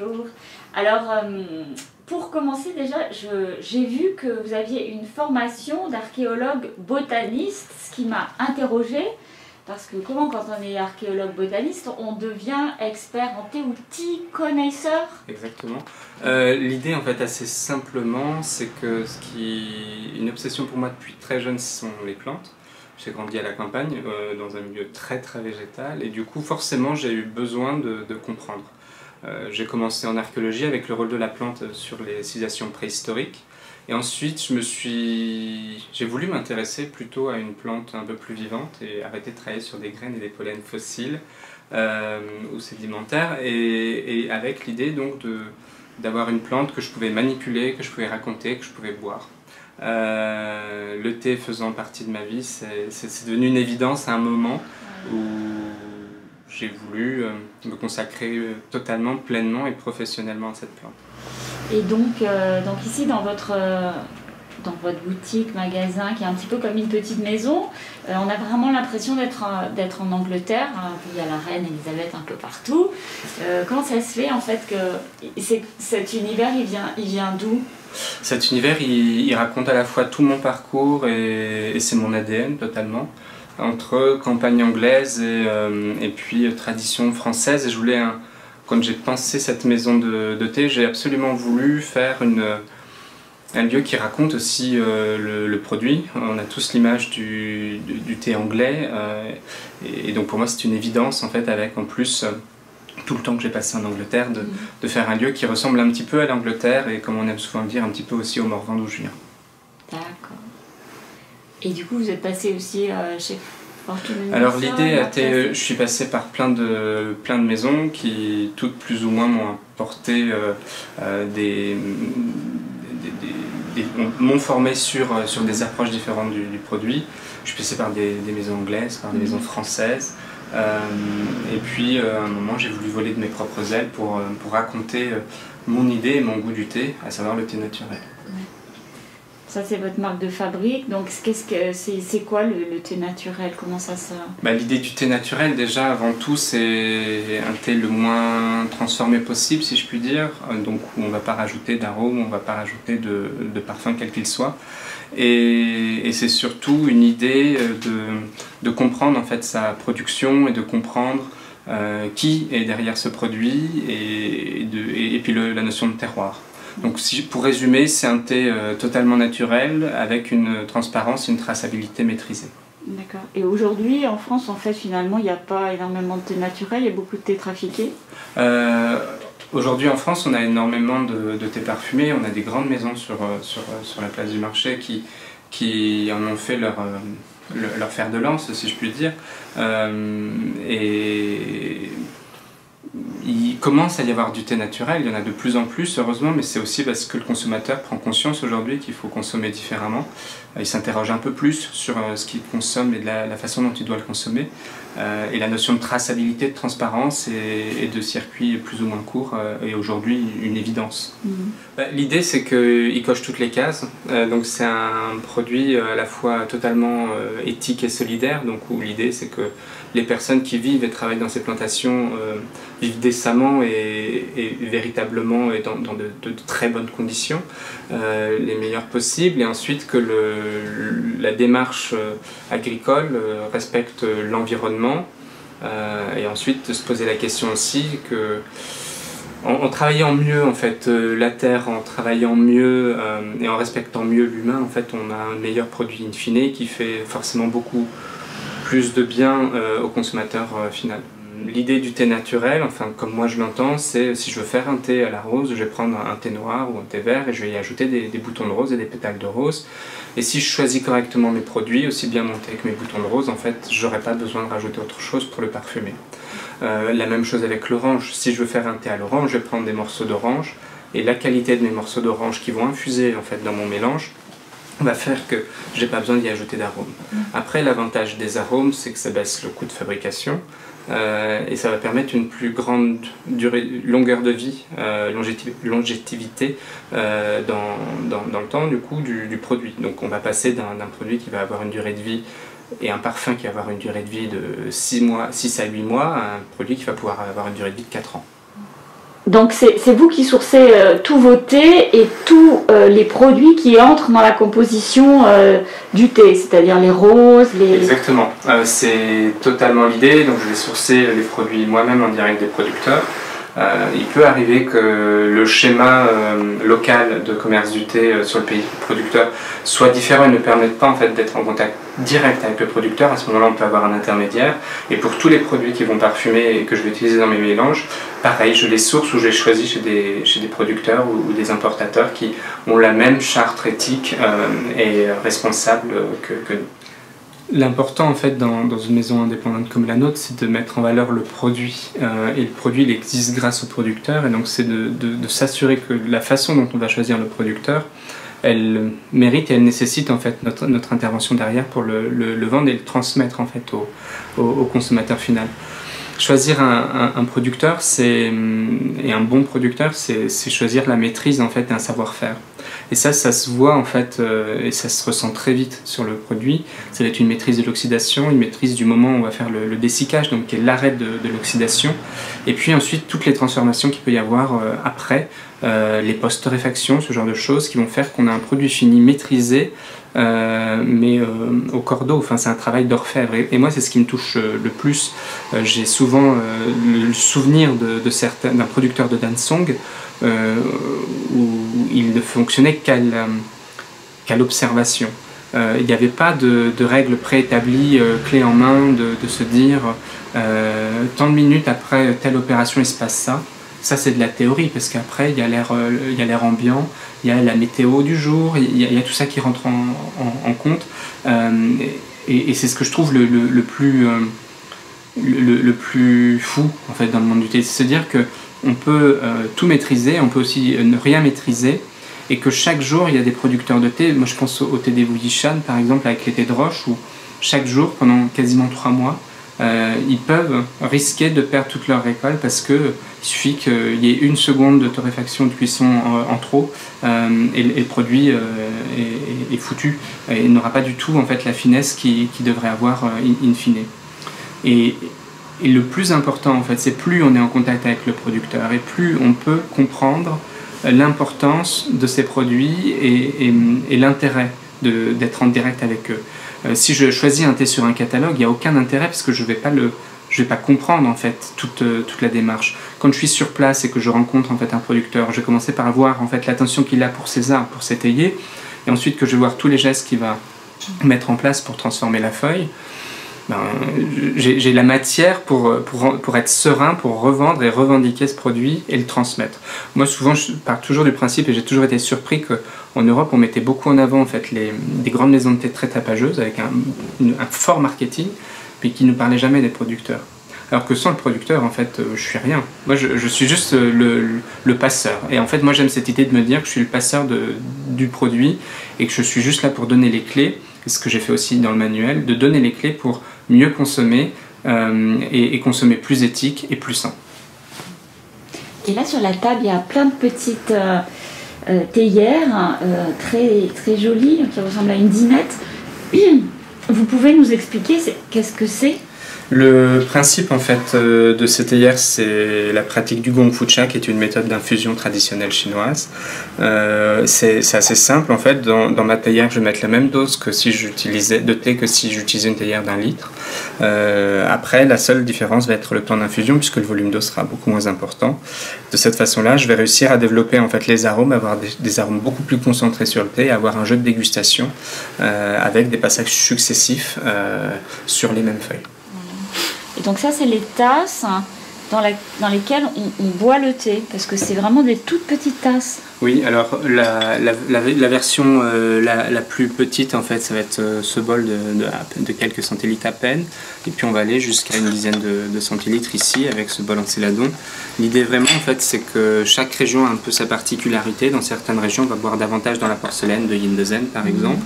bonjour. Alors, pour commencer déjà, j'ai vu que vous aviez une formation d'archéologue botaniste, ce qui m'a interrogée, parce que comment quand on est archéologue botaniste, on devient expert en thé-outils, connaisseur? Exactement. L'idée en fait assez simplement, c'est que une obsession pour moi depuis très jeune, ce sont les plantes. J'ai grandi à la campagne, dans un milieu très végétal, et du coup forcément j'ai eu besoin de comprendre. J'ai commencé en archéologie avec le rôle de la plante sur les civilisations préhistoriques, et ensuite j'ai voulu m'intéresser plutôt à une plante un peu plus vivante et arrêter de travailler sur des graines et des pollens fossiles ou sédimentaires, et avec l'idée donc d'avoir une plante que je pouvais manipuler, que je pouvais raconter, que je pouvais boire. Le thé faisant partie de ma vie, c'est devenu une évidence à un moment où j'ai voulu me consacrer totalement, pleinement et professionnellement à cette plante. Et donc ici dans votre boutique, magasin, qui est un petit peu comme une petite maison, on a vraiment l'impression d'être en Angleterre. Il y a la reine Elisabeth un peu partout. Comment ça se fait en fait que cet univers il vient d'où? Cet univers il raconte à la fois tout mon parcours et c'est mon ADN totalement, entre campagne anglaise et puis tradition française. Et je voulais, quand j'ai pensé cette maison de thé, j'ai absolument voulu faire un lieu qui raconte aussi le produit. On a tous l'image du thé anglais, et donc pour moi c'est une évidence en fait, avec en plus tout le temps que j'ai passé en Angleterre, de faire un lieu qui ressemble un petit peu à l'Angleterre, et comme on aime souvent le dire, un petit peu aussi au Morvan d'où je viens. D'accord. Et du coup vous êtes passé aussi chez Fortune? Alors l'idée a été, je suis passé par plein de maisons qui toutes plus ou moins m'ont apporté m'ont formé sur des approches différentes du produit. Je suis passé par des maisons anglaises, par des maisons françaises, et puis à un moment j'ai voulu voler de mes propres ailes pour raconter mon idée et mon goût du thé, à savoir le thé naturel. Ça c'est votre marque de fabrique, donc c'est quoi le thé naturel? Comment ça se... L'idée du thé naturel, déjà avant tout, c'est un thé le moins transformé possible, si je puis dire, donc où on ne va pas rajouter d'arômes, on ne va pas rajouter de parfum quel qu'il soit, et c'est surtout une idée de comprendre en fait sa production et de comprendre qui est derrière ce produit, et puis la notion de terroir. Donc pour résumer, c'est un thé totalement naturel, avec une transparence et une traçabilité maîtrisée. D'accord. Et aujourd'hui, en France, en fait, finalement, il n'y a pas énormément de thé naturel, il y a beaucoup de thé trafiqué? Aujourd'hui, en France, on a énormément de thé parfumé. On a des grandes maisons sur la place du marché qui en ont fait leur fer de lance, si je puis dire. Et il commence à y avoir du thé naturel, il y en a de plus en plus, heureusement, mais c'est aussi parce que le consommateur prend conscience aujourd'hui qu'il faut consommer différemment. Il s'interroge un peu plus sur ce qu'il consomme et de la façon dont il doit le consommer. Et la notion de traçabilité, de transparence et de circuit plus ou moins court est aujourd'hui une évidence. L'idée, c'est qu'il coche toutes les cases. Donc c'est un produit à la fois totalement éthique et solidaire, donc où l'idée c'est que les personnes qui vivent et travaillent dans ces plantations vivent décemment et véritablement et dans de très bonnes conditions, les meilleures possibles, et ensuite que la démarche agricole respecte l'environnement, et ensuite de se poser la question aussi que en travaillant mieux en fait la terre, en travaillant mieux et en respectant mieux l'humain, en fait on a un meilleur produit in fine qui fait forcément beaucoup plus de bien au consommateur final. L'idée du thé naturel, enfin comme moi je l'entends, c'est si je veux faire un thé à la rose, je vais prendre un thé noir ou un thé vert et je vais y ajouter des boutons de rose et des pétales de rose. Et si je choisis correctement mes produits, aussi bien mon thé que mes boutons de rose, en fait, j'aurais pas besoin de rajouter autre chose pour le parfumer. La même chose avec l'orange. Si je veux faire un thé à l'orange, je vais prendre des morceaux d'orange, et la qualité de mes morceaux d'orange qui vont infuser en fait dans mon mélange va faire que j'ai pas besoin d'y ajouter d'arômes. Après, l'avantage des arômes, c'est que ça baisse le coût de fabrication, et ça va permettre une plus grande longueur de vie, longévité dans le temps du coup du produit. Donc on va passer d'un produit qui va avoir une durée de vie et un parfum qui va avoir une durée de vie de 6 à 8 mois à un produit qui va pouvoir avoir une durée de vie de 4 ans. Donc c'est vous qui sourcez tous vos thés et tous les produits qui entrent dans la composition du thé, c'est-à-dire les roses, les... Exactement, c'est totalement l'idée. Donc je vais sourcer les produits moi-même en direct des producteurs. Il peut arriver que le schéma local de commerce du thé sur le pays producteur soit différent et ne permette pas en fait, d'être en contact direct avec le producteur. À ce moment-là, on peut avoir un intermédiaire. Et pour tous les produits qui vont parfumer et que je vais utiliser dans mes mélanges, pareil, je les source ou je les choisis chez des producteurs ou des importateurs qui ont la même charte éthique et responsable que nous. L'important en fait dans une maison indépendante comme la nôtre, c'est de mettre en valeur le produit. Et le produit il existe grâce au producteur, et donc c'est de s'assurer que la façon dont on va choisir le producteur, elle mérite et elle nécessite en fait notre intervention derrière pour le vendre et le transmettre en fait au consommateur final. Choisir un producteur et un bon producteur, c'est choisir la maîtrise en fait et un savoir-faire. Et ça se voit en fait et ça se ressent très vite sur le produit. Ça va être une maîtrise de l'oxydation, une maîtrise du moment où on va faire le dessicage, donc qui est l'arrêt de l'oxydation. Et puis ensuite toutes les transformations qu'il peut y avoir après, les post-torréfactions, ce genre de choses qui vont faire qu'on a un produit fini maîtrisé, mais au cordeau. Enfin, c'est un travail d'orfèvre. Et moi, c'est ce qui me touche le plus. J'ai souvent le souvenir d'un producteur de Dansong où il ne fonctionnait qu'à l'observation. Il n'y avait pas de règles préétablies, clés en main, de se dire tant de minutes après telle opération il se passe ça. Ça c'est de la théorie, parce qu'après il y a l'air ambiant, il y a la météo du jour, il y a tout ça qui rentre en compte. Et c'est ce que je trouve le plus fou en fait dans le monde du thé, c'est se dire que on peut tout maîtriser, on peut aussi ne rien maîtriser, et que chaque jour il y a des producteurs de thé. Moi je pense au thé des Wuyishan par exemple, avec les thés de roche, où chaque jour pendant quasiment 3 mois ils peuvent risquer de perdre toute leur récolte parce qu'il suffit qu'il y ait 1 seconde de torréfaction, de cuisson en trop, et le produit est foutu et n'aura pas du tout en fait la finesse qu'il devrait avoir in fine. Et le plus important en fait, c'est plus on est en contact avec le producteur et plus on peut comprendre l'importance de ces produits et l'intérêt d'être en direct avec eux. Si je choisis un thé sur un catalogue, il n'y a aucun intérêt parce que je vais pas comprendre en fait toute la démarche. Quand je suis sur place et que je rencontre en fait un producteur, je vais commencer par voir en fait l'attention qu'il a pour ses arbres, pour s'étayer, et ensuite que je vais voir tous les gestes qu'il va mettre en place pour transformer la feuille. J'ai la matière pour être serein, pour revendre et revendiquer ce produit et le transmettre. Moi souvent je pars toujours du principe, et j'ai toujours été surpris qu'en Europe on mettait beaucoup en avant en fait des grandes maisons de thé très tapageuses avec un fort marketing, mais qui ne parlaient jamais des producteurs. Alors que sans le producteur en fait je suis rien. Moi je suis juste le passeur, et en fait moi j'aime cette idée de me dire que je suis le passeur du produit et que je suis juste là pour donner les clés. C'est ce que j'ai fait aussi dans le manuel, de donner les clés pour mieux consommer et consommer plus éthique et plus sain. Et là sur la table, il y a plein de petites théières très, très jolies, qui ressemblent à une dinette. Vous pouvez nous expliquer qu'est-ce que c'est ? Le principe en fait de ces théières, c'est la pratique du Gong Fu Cha, qui est une méthode d'infusion traditionnelle chinoise. C'est assez simple en fait. Dans ma théière, je vais mettre la même dose que si j'utilisais de thé que si j'utilisais une théière d'1 litre. Après, la seule différence va être le temps d'infusion, puisque le volume d'eau sera beaucoup moins important. De cette façon-là, je vais réussir à développer en fait les arômes, avoir des arômes beaucoup plus concentrés sur le thé, et avoir un jeu de dégustation avec des passages successifs sur les mêmes feuilles. Et donc ça, c'est les tasses dans lesquelles on boit le thé, parce que c'est vraiment des toutes petites tasses. Oui, alors la version la plus petite, en fait, ça va être ce bol de quelques centilitres à peine. Et puis on va aller jusqu'à une dizaine de centilitres ici, avec ce bol en céladon. L'idée vraiment, en fait, c'est que chaque région a un peu sa particularité. Dans certaines régions, on va boire davantage dans la porcelaine de Yin de Zen, par exemple,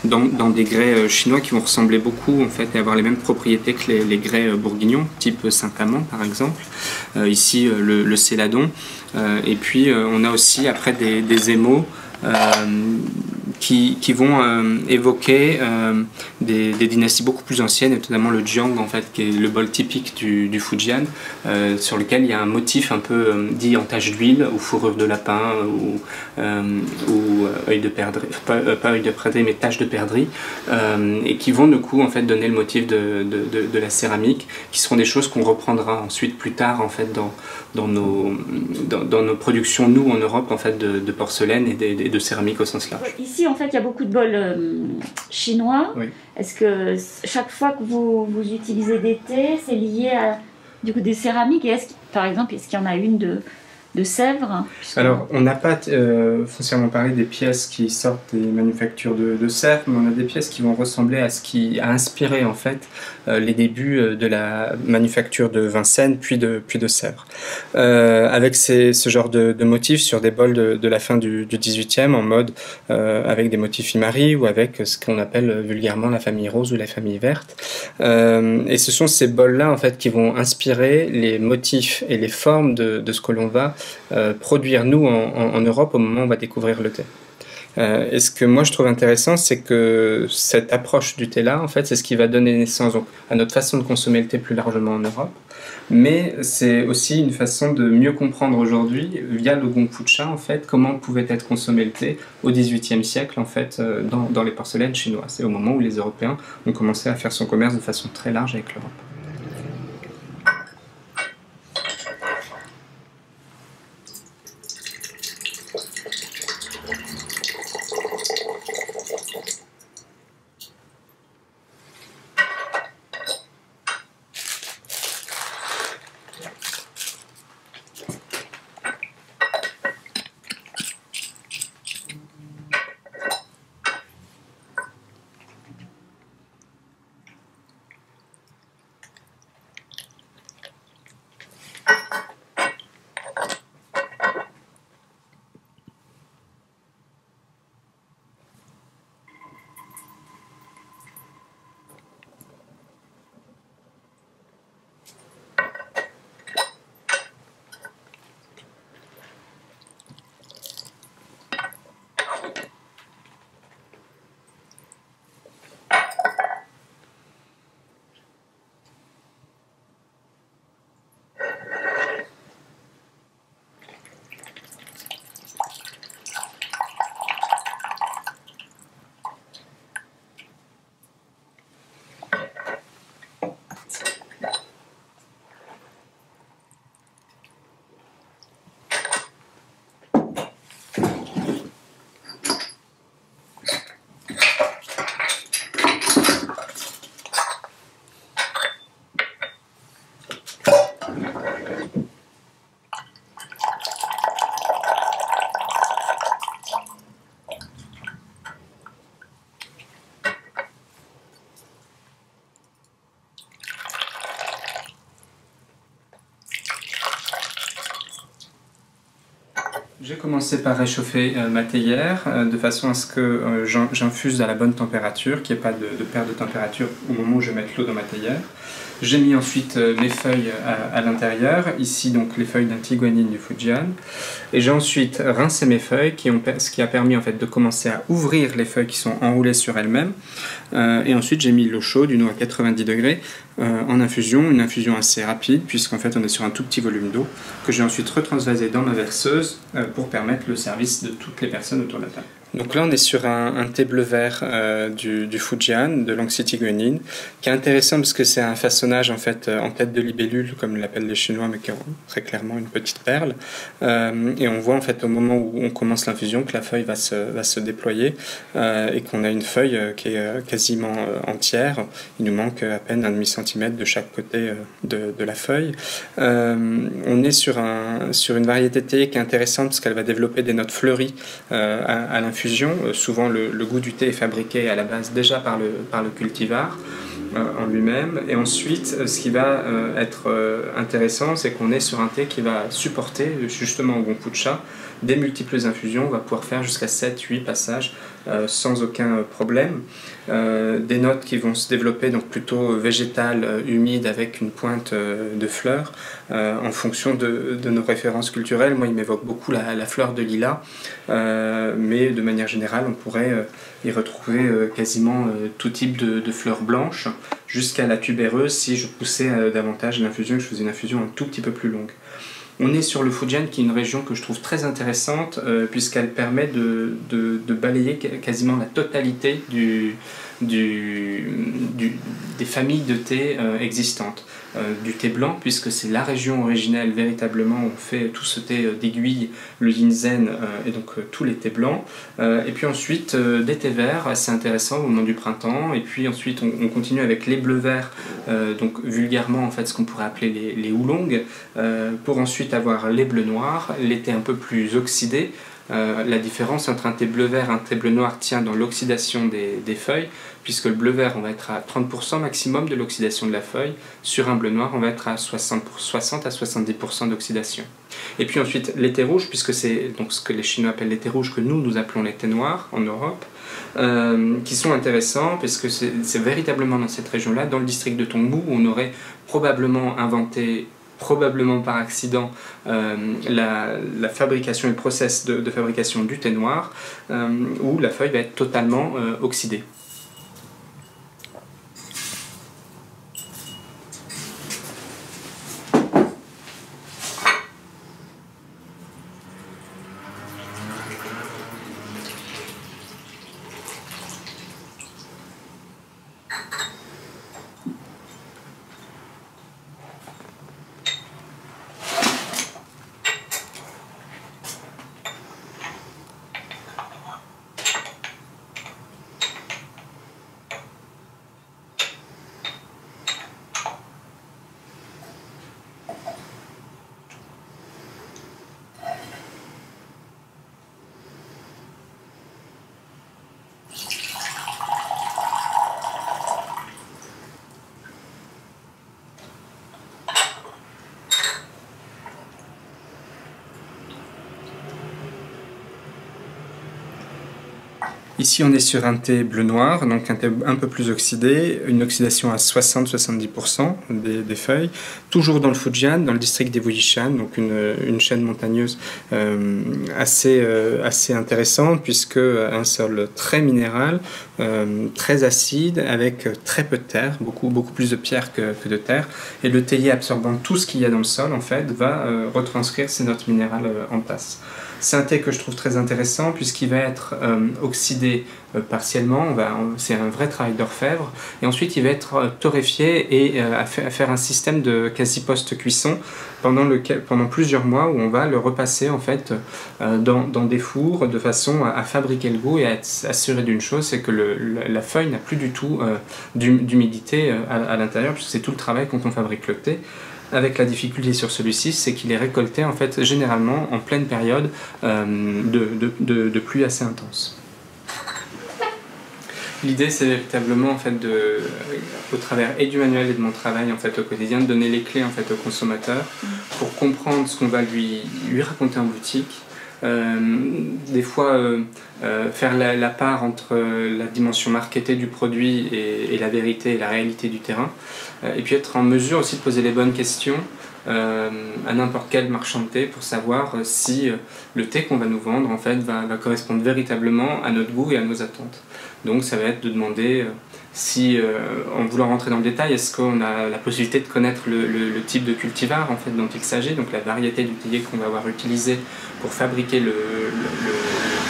dans des grès chinois qui vont ressembler beaucoup, en fait, et avoir les mêmes propriétés que les grès bourguignons, type Saint-Amand, par exemple. Ici, le céladon. Et puis, on a aussi, après, des émaux qui vont évoquer des dynasties beaucoup plus anciennes, et notamment le Jiang, en fait, qui est le bol typique du Fujian, sur lequel il y a un motif un peu dit en tache d'huile, ou fourrure de lapin, ou œil de perdrix, pas œil de perdrix, mais tache de perdrix, et qui vont du coup en fait donner le motif de la céramique, qui seront des choses qu'on reprendra ensuite plus tard en fait dans nos productions, nous en Europe, en fait, de porcelaine et de céramique au sens large. Ici en fait il y a beaucoup de bols chinois. Oui. Est-ce que chaque fois que vous utilisez des thés, c'est lié à du coup des céramiques, et par exemple, est-ce qu'il y en a une de Sèvres? Alors, on n'a pas foncièrement parlé des pièces qui sortent des manufactures de Sèvres, mais on a des pièces qui vont ressembler à ce qui a inspiré en fait les débuts de la manufacture de Vincennes puis de Sèvres. Avec ce genre de motifs sur des bols de la fin du 18e, en mode avec des motifs Imari, ou avec ce qu'on appelle vulgairement la famille rose ou la famille verte. Et ce sont ces bols-là en fait qui vont inspirer les motifs et les formes de ce que l'on va produire nous en Europe au moment où on va découvrir le thé. Et ce que moi je trouve intéressant, c'est que cette approche du thé là, en fait, c'est ce qui va donner naissance donc, à notre façon de consommer le thé plus largement en Europe. Mais c'est aussi une façon de mieux comprendre aujourd'hui, via le Gongfu-cha, en fait, comment pouvait être consommé le thé au XVIIIe siècle, en fait, dans les porcelaines chinoises. C'est au moment où les Européens ont commencé à faire son commerce de façon très large avec l'Europe. J'ai commencé par réchauffer ma théière de façon à ce que j'infuse à la bonne température, qu'il n'y ait pas de perte de température au moment où je mets l'eau dans ma théière. J'ai mis ensuite mes feuilles à l'intérieur, ici donc les feuilles d'Antiguanine du Fujian. Et j'ai ensuite rincé mes feuilles, ce qui a permis en fait de commencer à ouvrir les feuilles qui sont enroulées sur elles-mêmes. Et ensuite j'ai mis l'eau chaude, une eau à 90 degrés, en infusion, une infusion assez rapide, puisqu'en fait on est sur un tout petit volume d'eau, que j'ai ensuite retransvasé dans ma verseuse pour permettre le service de toutes les personnes autour de la table. Donc là on est sur un thé bleu vert du Fujian, de l'Antiguanine, qui est intéressant parce que c'est un façonnage en fait en tête de libellule, comme l'appellent les Chinois, mais qui est très clairement une petite perle. Et on voit en fait au moment où on commence l'infusion que la feuille va se déployer et qu'on a une feuille qui est quasiment entière. Il nous manque à peine 1,5 cm de chaque côté de la feuille. On est sur une variété de thé qui est intéressante parce qu'elle va développer des notes fleuries à l'infusion. Souvent le goût du thé est fabriqué à la base déjà par le cultivar. en lui-même. Et ensuite, ce qui va être intéressant, c'est qu'on est sur un thé qui va supporter, justement au Kombucha, des multiples infusions. On va pouvoir faire jusqu'à 7-8 passages sans aucun problème. Des notes qui vont se développer donc plutôt végétales, humides, avec une pointe de fleurs, en fonction de nos références culturelles. Moi, il m'évoque beaucoup la fleur de lilas, mais de manière générale, on pourrait y retrouver quasiment tout type de fleurs blanches, jusqu'à la tubéreuse si je poussais davantage l'infusion, que je faisais une infusion un tout petit peu plus longue. On est sur le Fujian, qui est une région que je trouve très intéressante, puisqu'elle permet de balayer quasiment la totalité des familles de thé existantes. Du thé blanc, puisque c'est la région originelle véritablement où on fait tout ce thé d'aiguille, le Yinzen et donc tous les thés blancs. Et puis ensuite des thés verts assez intéressants au moment du printemps. Et puis ensuite on continue avec les bleus verts, donc vulgairement en fait ce qu'on pourrait appeler les oolongs, pour ensuite avoir les bleus noirs, les thés un peu plus oxydés. La différence entre un thé bleu vert et un thé bleu noir tient dans l'oxydation des feuilles, puisque le bleu vert on va être à 30% maximum de l'oxydation de la feuille, sur un bleu noir on va être à 60 à 70% d'oxydation. Et puis ensuite les thés rouges, puisque c'est donc ce que les Chinois appellent les thés rouges, que nous appelons les thés noirs en Europe, qui sont intéressants puisque c'est véritablement dans cette région-là, dans le district de Tongbu, où on aurait probablement inventé, probablement par accident, la fabrication et le process de fabrication du thé noir, où la feuille va être totalement oxydée. Ici on est sur un thé bleu-noir, donc un thé un peu plus oxydé, une oxydation à 60-70% des feuilles, toujours dans le Fujian, dans le district des Wuyishan, donc une chaîne montagneuse assez intéressante, puisque un sol très minéral, très acide, avec très peu de terre, beaucoup plus de pierre que de terre, et le théier absorbant tout ce qu'il y a dans le sol, en fait, va retranscrire ces notes minérales en tasse. C'est un thé que je trouve très intéressant puisqu'il va être oxydé partiellement, c'est un vrai travail d'orfèvre, et ensuite il va être torréfié et à faire un système de quasi post-cuisson pendant plusieurs mois, où on va le repasser en fait dans des fours de façon à fabriquer le goût et à s'assurer d'une chose, c'est que la feuille n'a plus du tout d'humidité à l'intérieur, puisque c'est tout le travail quand on fabrique le thé. Avec la difficulté sur celui-ci, c'est qu'il est récolté en fait généralement en pleine période de pluie assez intense. L'idée, c'est véritablement en fait au travers et du manuel et de mon travail en fait au quotidien, de donner les clés en fait au consommateur pour comprendre ce qu'on va lui raconter en boutique. Des fois faire la part entre la dimension marketée du produit et la vérité et la réalité du terrain, et puis être en mesure aussi de poser les bonnes questions à n'importe quel marchand de thé pour savoir si le thé qu'on va nous vendre en fait va correspondre véritablement à notre goût et à nos attentes. Donc ça va être de demander si, en voulant rentrer dans le détail, est-ce qu'on a la possibilité de connaître le type de cultivar en fait, dont il s'agit, donc la variété du théier qu'on va avoir utilisé pour fabriquer le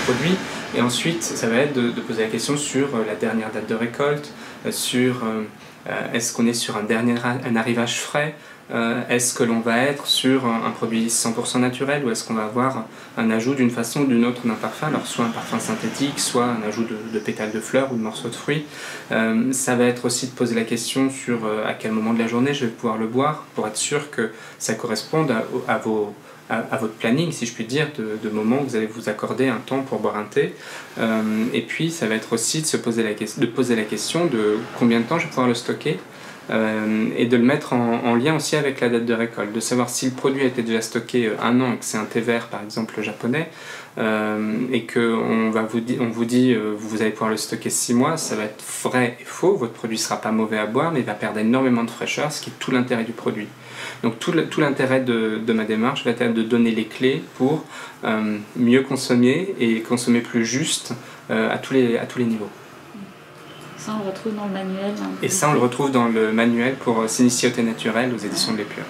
produit. Et ensuite, ça va être de poser la question sur la dernière date de récolte, sur est-ce qu'on est sur un arrivage frais, est-ce que l'on va être sur un produit 100% naturel, ou est-ce qu'on va avoir un ajout d'une façon ou d'une autre d'un parfum, alors soit un parfum synthétique, soit un ajout de pétales de fleurs ou de morceaux de fruits. Ça va être aussi de poser la question sur à quel moment de la journée je vais pouvoir le boire, pour être sûr que ça corresponde à à votre planning, si je puis dire, de moments où vous allez vous accorder un temps pour boire un thé. Et puis, ça va être aussi de poser la question de combien de temps je vais pouvoir le stocker. Et de le mettre en lien aussi avec la date de récolte, de savoir si le produit a été déjà stocké 1 an et que c'est un thé vert par exemple japonais, et qu'on vous dit vous allez pouvoir le stocker 6 mois, ça va être vrai et faux, votre produit ne sera pas mauvais à boire mais il va perdre énormément de fraîcheur, ce qui est tout l'intérêt du produit. Donc tout l'intérêt de ma démarche va être de donner les clés pour mieux consommer et consommer plus juste à tous les niveaux. Ça, on le retrouve dans le manuel. Et ça, on le retrouve dans le manuel pour s'initier au thé naturel aux éditions de l'Épure.